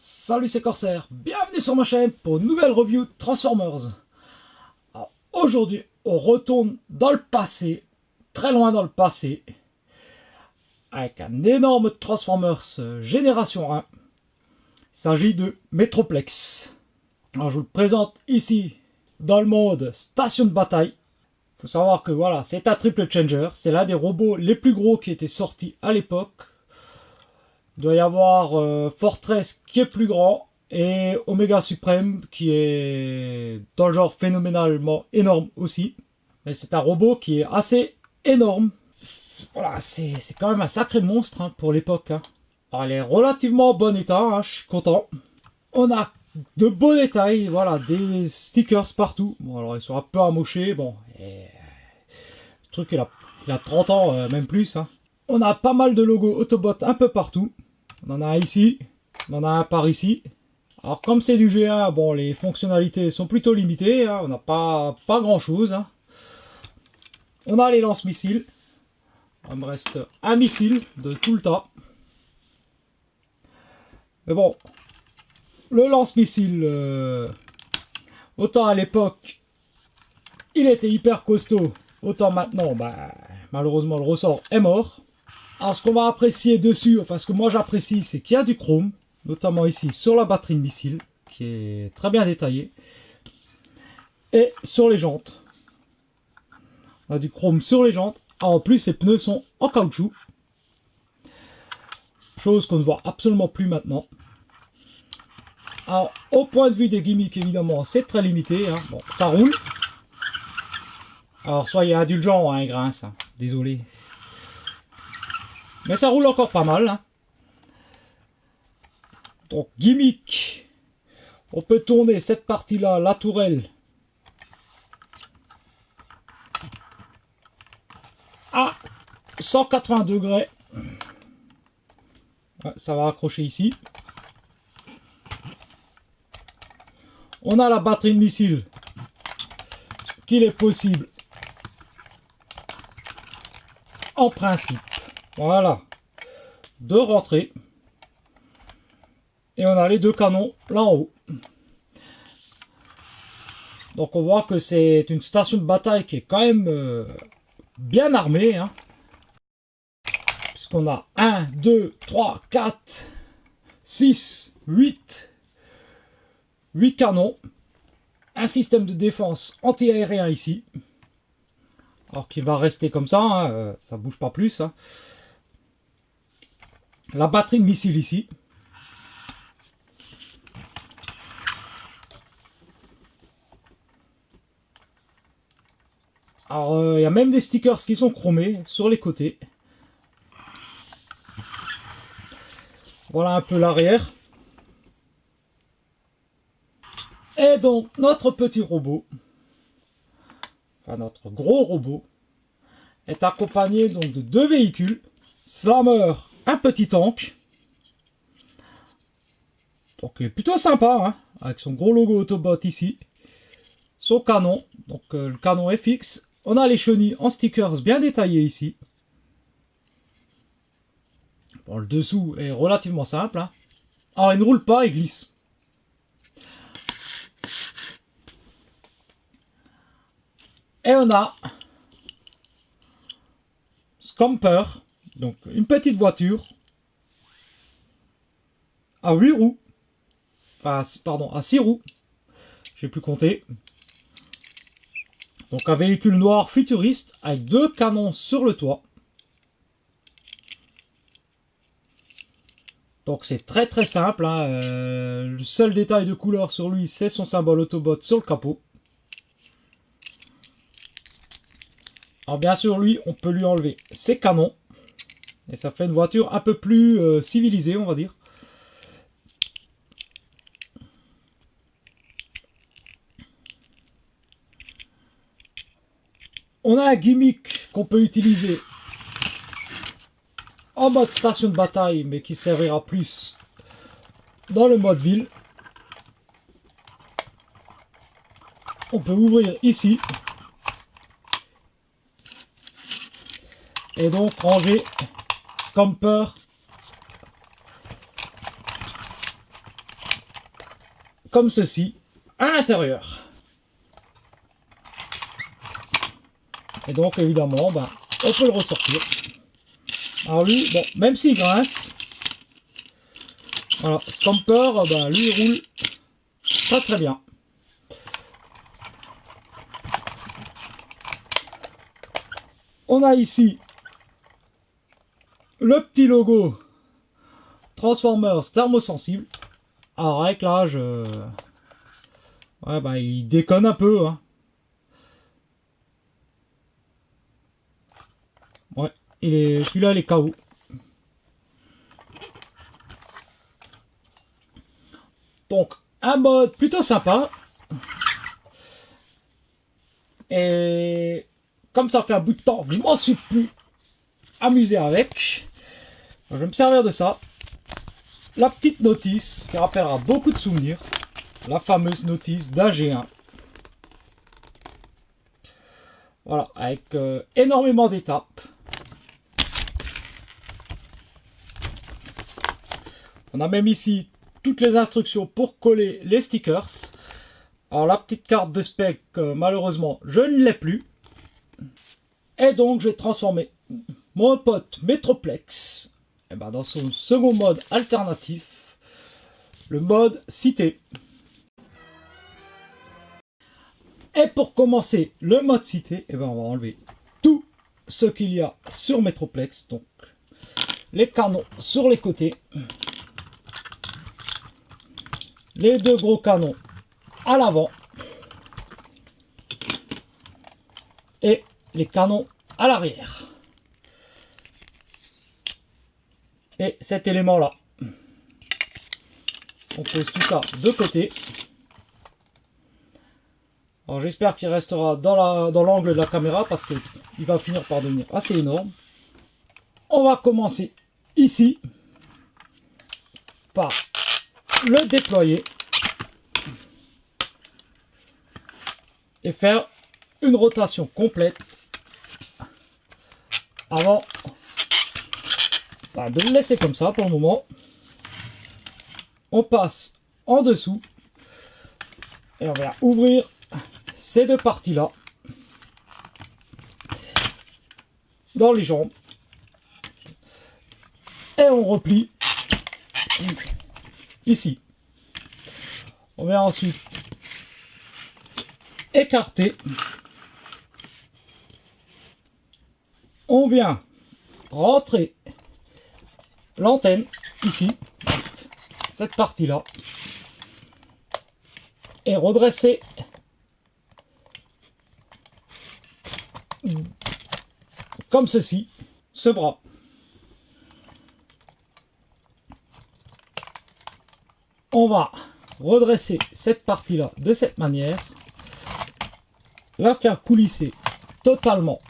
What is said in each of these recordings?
Salut, c'est Corsair, bienvenue sur ma chaîne pour une nouvelle review Transformers. Aujourd'hui, on retourne dans le passé, très loin dans le passé, avec un énorme Transformers Génération 1. Il s'agit de Metroplex. Alors, je vous le présente ici dans le mode station de bataille. Il faut savoir que voilà, c'est un triple changer, c'est l'un des robots les plus gros qui était sorti à l'époque. Il doit y avoir Fortress qui est plus grand et Omega Supreme qui est dans le genre phénoménalement énorme aussi. Mais c'est un robot qui est assez énorme. Voilà, c'est quand même un sacré monstre hein, pour l'époque. Hein. Alors, elle est relativement en bon état, hein, je suis content. On a de beaux détails, voilà, des stickers partout. Bon, alors ils sont un peu amochés, bon. Le truc, il a 30 ans, même plus. Hein. On a pas mal de logos Autobot un peu partout. On en a un ici, on en a un par ici. Alors comme c'est du G1, bon les fonctionnalités sont plutôt limitées, hein, on n'a pas grand chose. Hein. On a les lance-missiles. Il me reste un missile de tout le tas. Mais bon, le lance-missile, autant à l'époque, il était hyper costaud, autant maintenant, bah, malheureusement le ressort est mort. Alors ce qu'on va apprécier dessus, enfin ce que moi j'apprécie, c'est qu'il y a du chrome, notamment ici sur la batterie de missile, qui est très bien détaillée, et sur les jantes. On a du chrome sur les jantes, en plus les pneus sont en caoutchouc, chose qu'on ne voit absolument plus maintenant. Alors au point de vue des gimmicks évidemment c'est très limité, hein. Bon ça roule. Alors soyez indulgents, hein, grince, hein. Désolé. Mais ça roule encore pas mal. Hein. Donc, gimmick. On peut tourner cette partie-là, la tourelle, à 180 degrés. Ouais, ça va accrocher ici. On a la batterie de missile qu'il est possible, en principe, voilà, de rentrer. Et on a les deux canons là en haut. Donc on voit que c'est une station de bataille qui est quand même bien armée. Hein. Puisqu'on a 1, 2, 3, 4, 6, 8 canons. Un système de défense anti-aérien ici. Alors qu'il va rester comme ça, hein, ça bouge pas plus. Hein. La batterie de missile ici. Alors il y a même des stickers qui sont chromés sur les côtés. Voilà un peu l'arrière. Et donc notre petit robot, enfin notre gros robot, est accompagné donc de deux véhicules. Slammer, un petit tank. Donc il est plutôt sympa, hein, avec son gros logo Autobot ici. Son canon, donc le canon est fixe. On a les chenilles en stickers bien détaillés ici. Bon, le dessous est relativement simple. Hein. Alors il ne roule pas, il glisse. Et on a Scamper, donc une petite voiture à 8 roues, enfin pardon, à 6 roues, j'ai plus compté. Donc un véhicule noir futuriste avec deux canons sur le toit. Donc c'est très très simple, hein. Le seul détail de couleur sur lui c'est son symbole Autobot sur le capot. Alors bien sûr lui on peut lui enlever ses canons. Et ça fait une voiture un peu plus civilisée on va dire. On a un gimmick qu'on peut utiliser en mode station de bataille mais qui servira plus dans le mode ville. On peut ouvrir ici. Et donc ranger Scamper comme ceci à l'intérieur. Et donc évidemment, ben, on peut le ressortir. Alors lui, bon, même s'il grince, voilà, Scamper, ben, lui il roule très très bien. On a ici le petit logo Transformers thermosensible. Alors réglage, ouais, bah, il déconne un peu, hein. Ouais, celui-là il est KO. Donc un mode plutôt sympa. Et comme ça fait un bout de temps que je m'en suis plus amusé avec, je vais me servir de ça. La petite notice qui rappellera beaucoup de souvenirs. La fameuse notice d'AG1. Voilà, avec énormément d'étapes. On a même ici toutes les instructions pour coller les stickers. Alors la petite carte de spec, malheureusement, je ne l'ai plus. Et donc je vais transformer mon pote Metroplex dans son second mode alternatif, le mode cité. Et pour commencer le mode cité, on va enlever tout ce qu'il y a sur Metroplex. Donc les canons sur les côtés, les deux gros canons à l'avant et les canons à l'arrière. Et cet élément là, on pose tout ça de côté. Alors j'espère qu'il restera dans l'angle de la caméra parce qu'il va finir par devenir assez énorme. On va commencer ici par le déployer et faire une rotation complète avant de le laisser comme ça pour le moment. On passe en dessous et on va ouvrir ces deux parties là dans les jambes et on replie ici. On vient ensuite écarter, on vient rentrer l'antenne ici, cette partie là, et redresser comme ceci ce bras. On va redresser cette partie là de cette manière, la faire coulisser totalement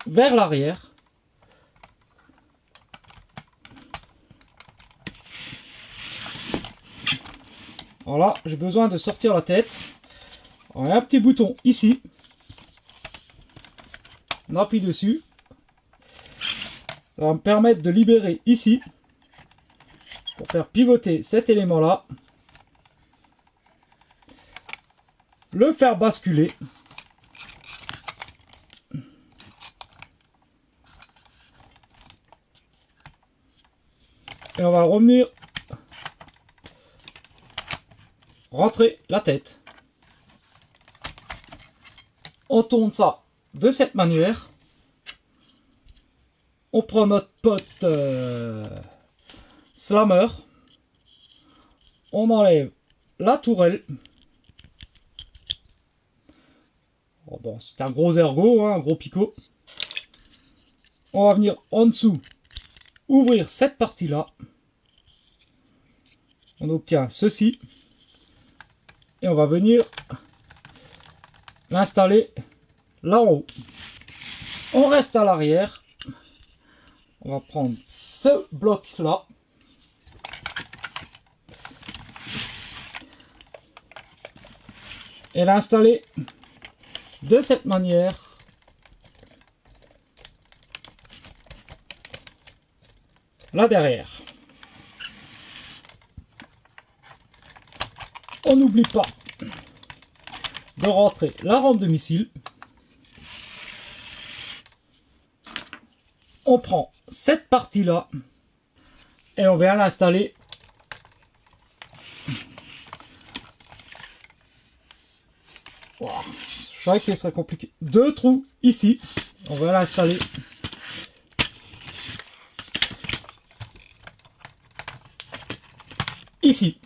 vers l'arrière. Voilà, j'ai besoin de sortir la tête. On a un petit bouton ici. On appuie dessus. Ça va me permettre de libérer ici pour faire pivoter cet élément là. Le faire basculer. Et on va revenir rentrer la tête. On tourne ça de cette manière. On prend notre pote Slammer. On enlève la tourelle. Oh bon, c'est un gros ergot, hein, un gros picot. On va venir en dessous, ouvrir cette partie-là. On obtient ceci. Et on va venir l'installer là en haut. On reste à l'arrière. On va prendre ce bloc-là. Et l'installer de cette manière. Là derrière. On n'oublie pas de rentrer la rampe de missile. On prend cette partie-là et on vient l'installer wow. Je savais qu'il serait compliqué. 2 trous ici. On va l'installer ici.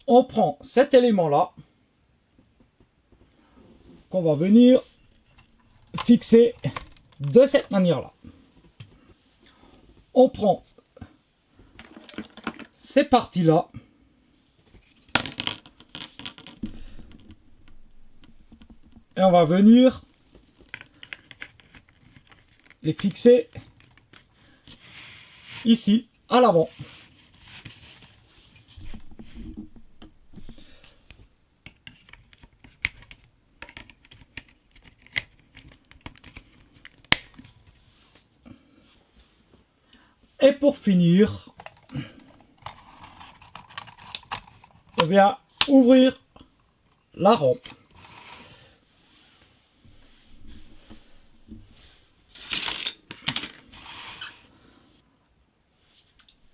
On prend cet élément-là qu'on va venir fixer de cette manière-là. On prend ces parties-là et on va venir les fixer ici à l'avant. Et pour finir, on vient ouvrir la rampe.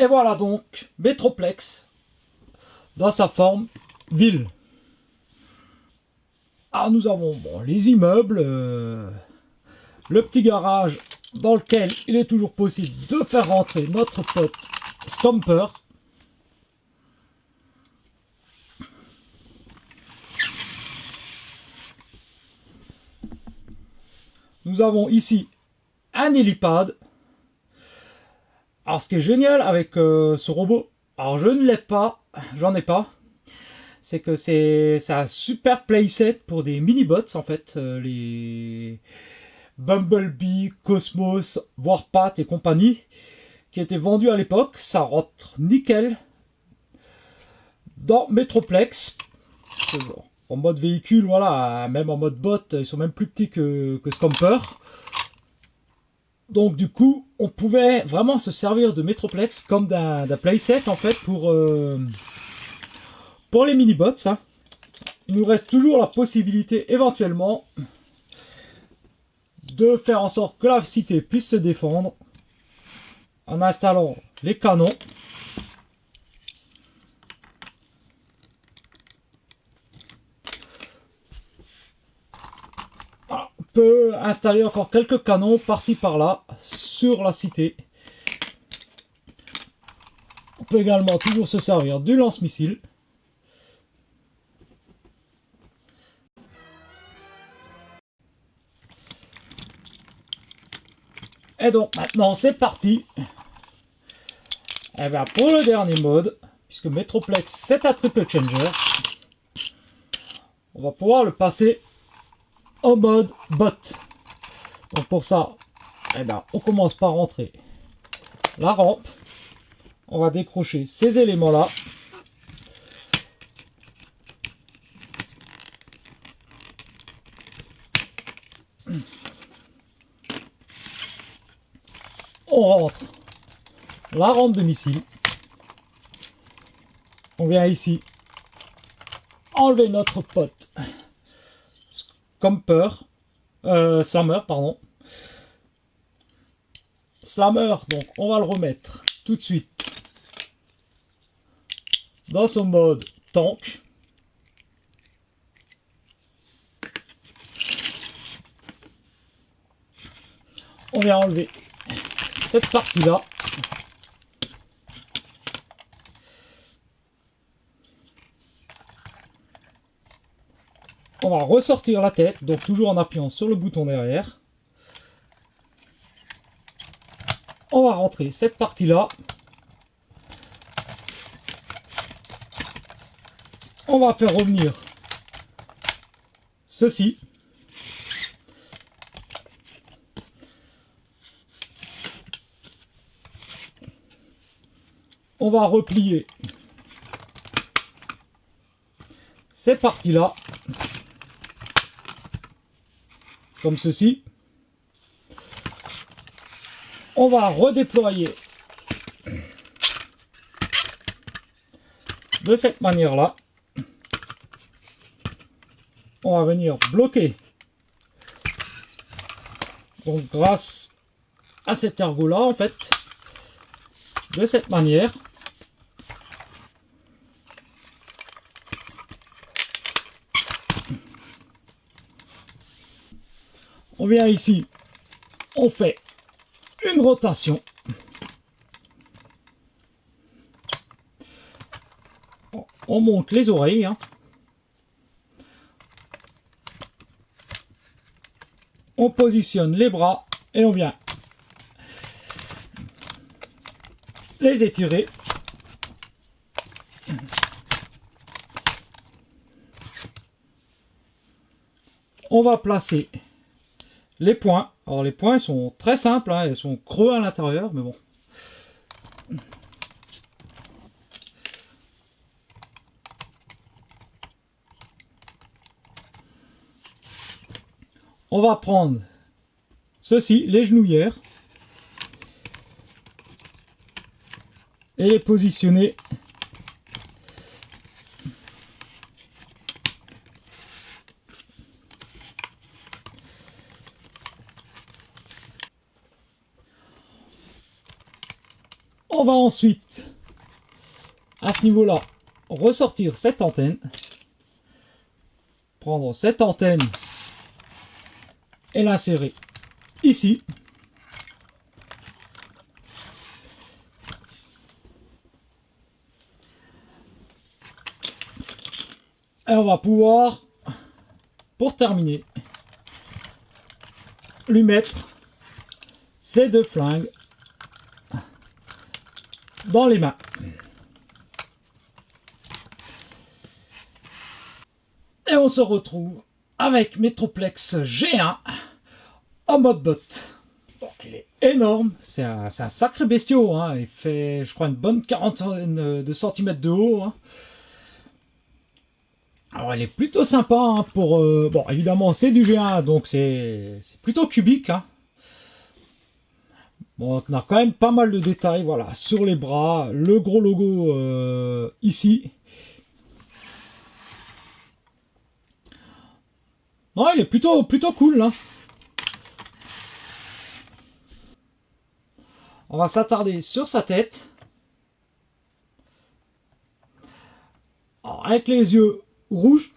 Et voilà donc Metroplex dans sa forme ville. Alors nous avons bon, les immeubles, le petit garage dans lequel il est toujours possible de faire rentrer notre pote Stomper. Nous avons ici un hélipad. Alors ce qui est génial avec ce robot, alors je ne l'ai pas, j'en ai pas, c'est que c'est un super playset pour des mini-bots en fait, les Bumblebee, Cosmos, Warpath et compagnie, qui étaient vendus à l'époque. Ça rentre nickel dans Metroplex. En mode véhicule, voilà, même en mode bot, ils sont même plus petits que Scamper. Donc du coup, on pouvait vraiment se servir de Metroplex comme d'un playset en fait pour les mini-bots. Hein. Il nous reste toujours la possibilité éventuellement de faire en sorte que la cité puisse se défendre en installant les canons. Voilà. On peut installer encore quelques canons par-ci par-là sur la cité. On peut également toujours se servir du lance-missile. Et donc maintenant c'est parti. Et bien pour le dernier mode, puisque Metroplex c'est un triple changer, on va pouvoir le passer en mode bot. Donc pour ça, eh ben, on commence par rentrer la rampe. On va décrocher ces éléments là. On rentre la rampe de missile. On vient ici enlever notre pote Slammer, pardon. Slammer, donc on va le remettre tout de suite dans son mode tank. On vient enlever cette partie-là. On va ressortir la tête, donc toujours en appuyant sur le bouton derrière. On va rentrer cette partie-là. On va faire revenir ceci. On va replier ces parties-là, comme ceci. On va redéployer de cette manière-là. On va venir bloquer. Donc grâce à cet ergot-là, en fait, de cette manière. On vient ici, on fait une rotation. On monte les oreilles. Hein. On positionne les bras et on vient les étirer. On va placer les points. Alors les points sont très simples, hein, ils sont creux à l'intérieur, mais bon. On va prendre ceci, les genouillères, et les positionner on va ensuite, à ce niveau-là, ressortir cette antenne, prendre cette antenne et l'insérer ici. Et on va pouvoir, pour terminer, lui mettre ces deux flingues dans les mains. Et on se retrouve avec Metroplex G1 en mode bot. Donc il est énorme, c'est un sacré bestiau, hein. Il fait je crois une bonne quarantaine de centimètres de haut. Hein. Alors il est plutôt sympa hein, pour... bon évidemment c'est du G1 donc c'est plutôt cubique. Hein. Bon, on a quand même pas mal de détails, voilà, sur les bras, le gros logo ici. Non, il est plutôt cool, là. On va s'attarder sur sa tête. Alors, avec les yeux rouges.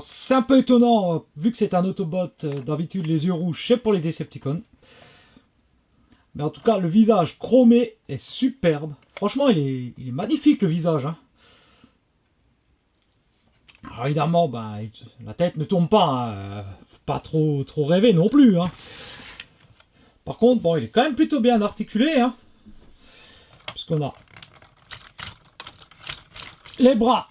C'est un peu étonnant, vu que c'est un Autobot, d'habitude les yeux rouges, c'est pour les Decepticons. Mais en tout cas, le visage chromé est superbe. Franchement, il est magnifique, le visage. Hein. Alors évidemment, ben, la tête ne tombe pas. Hein. Pas trop rêver non plus. Hein. Par contre, bon, il est quand même plutôt bien articulé. Hein. Puisqu'on a les bras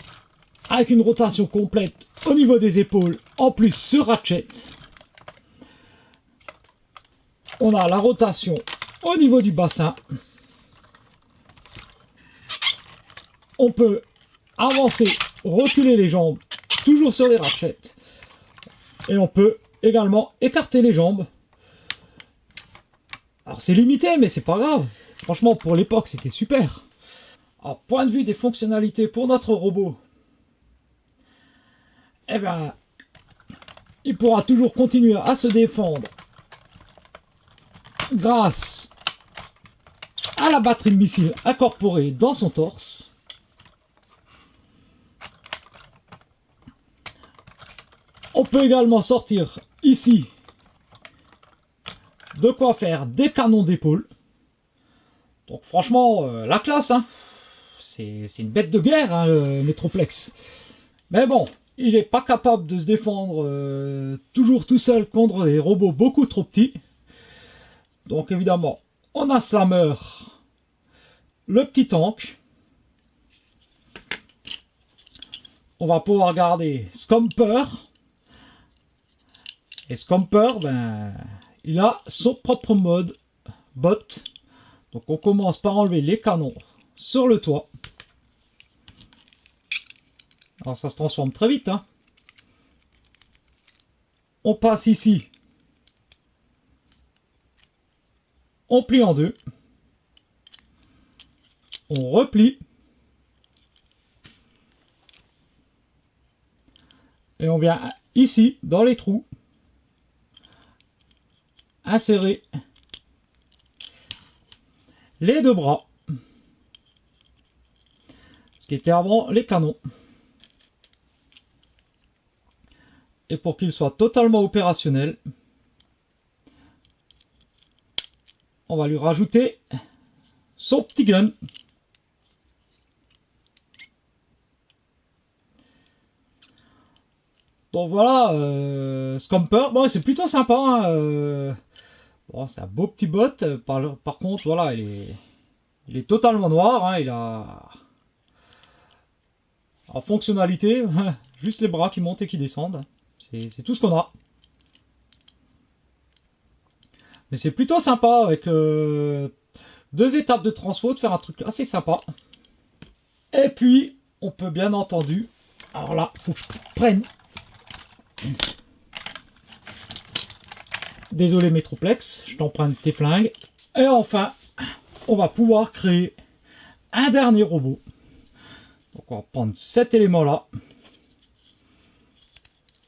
avec une rotation complète au niveau des épaules. En plus, sur Ratchet. On a la rotation au niveau du bassin. On peut avancer, reculer les jambes, toujours sur les ratchets. Et on peut également écarter les jambes. Alors c'est limité, mais c'est pas grave. Franchement, pour l'époque, c'était super. Alors, point de vue des fonctionnalités pour notre robot, eh ben, il pourra toujours continuer à se défendre grâce à la batterie de missile incorporée dans son torse. On peut également sortir ici de quoi faire des canons d'épaule. Donc franchement, la classe, hein. C'est une bête de guerre, hein, le Metroplex. Mais bon, il n'est pas capable de se défendre toujours tout seul contre des robots beaucoup trop petits. Donc évidemment, on a Slammer, le petit tank. On va pouvoir garder Scomper. Et Scomper, ben, il a son propre mode bot. Donc on commence par enlever les canons sur le toit. Alors ça se transforme très vite. Hein. On passe ici. On plie en deux. On replie. Et on vient ici, dans les trous, insérer les deux bras, ce qui était avant les canons. Et pour qu'il soit totalement opérationnel, on va lui rajouter son petit gun. Donc voilà, Scamper, bon, c'est plutôt sympa. Hein, bon, c'est un beau petit bot. Par contre, voilà, il est totalement noir. Hein, il a en fonctionnalité juste les bras qui montent et qui descendent. C'est tout ce qu'on a. Mais c'est plutôt sympa avec 2 étapes de transfo de faire un truc assez sympa. Et puis, on peut bien entendu... Alors là, il faut que je prenne... Désolé Metroplex, je t'emprunte tes flingues. Et enfin, on va pouvoir créer un dernier robot. Donc on va prendre cet élément là.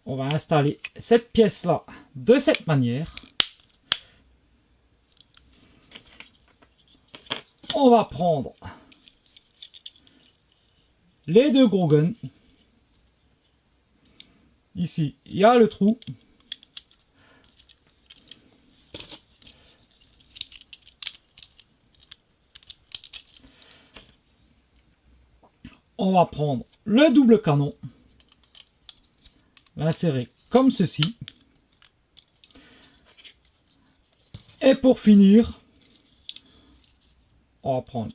On va installer cette pièce là de cette manière. On va prendre les 2 gros guns. Ici, il y a le trou. On va prendre le double canon, l'insérer comme ceci. Et pour finir, on va prendre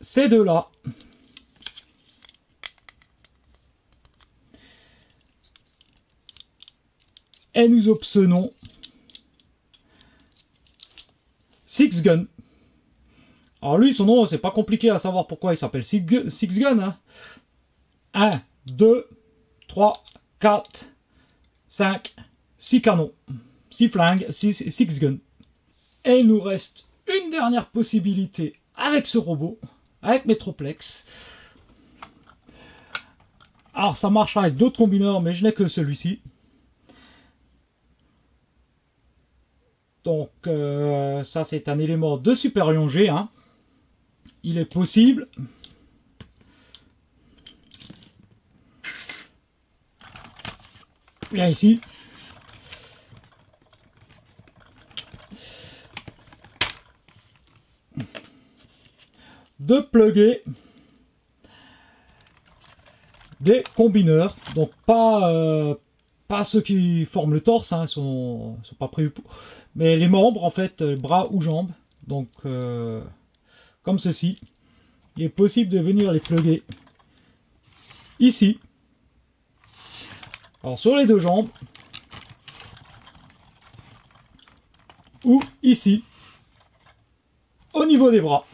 ces deux là. Et nous obtenons 6 Gun. Alors lui, son nom, c'est pas compliqué à savoir pourquoi il s'appelle Six Gun. Hein. 1, 2, 3, 4, 5, 6 canons. 6 flingues, 6 guns. Et il nous reste une dernière possibilité avec ce robot, avec Metroplex. Alors ça marchera avec d'autres combineurs, mais je n'ai que celui-ci. Donc ça c'est un élément de Superion G. Hein. Il est possible bien ici de plugger des combineurs, donc pas ceux qui forment le torse, hein, sont pas prévus pour, mais les membres en fait, bras ou jambes, donc comme ceci. Il est possible de venir les plugger ici, alors sur les 2 jambes, ou ici au niveau des bras.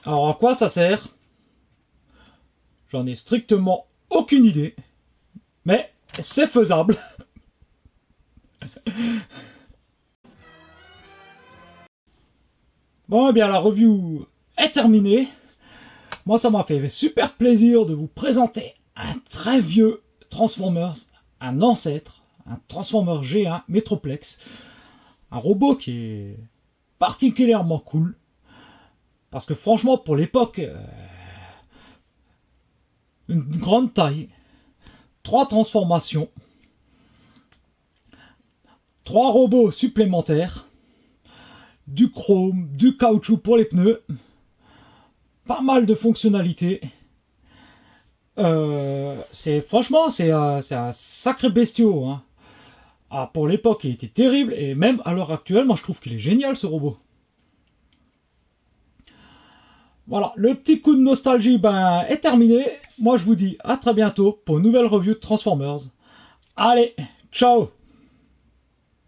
Alors à quoi ça sert? J'en ai strictement aucune idée, mais c'est faisable. Bon, eh bien la review est terminée. Moi, ça m'a fait super plaisir de vous présenter un très vieux Transformers, un ancêtre, un Transformers G1 Metroplex, un robot qui est particulièrement cool, parce que franchement, pour l'époque, une grande taille, 3 transformations, 3 robots supplémentaires, du chrome, du caoutchouc pour les pneus, pas mal de fonctionnalités. Franchement, c'est un sacré bestiau. Hein. Ah, pour l'époque, il était terrible, et même à l'heure actuelle, moi je trouve qu'il est génial ce robot. Voilà, le petit coup de nostalgie est terminé. Moi je vous dis à très bientôt pour une nouvelle review de Transformers. Allez, ciao!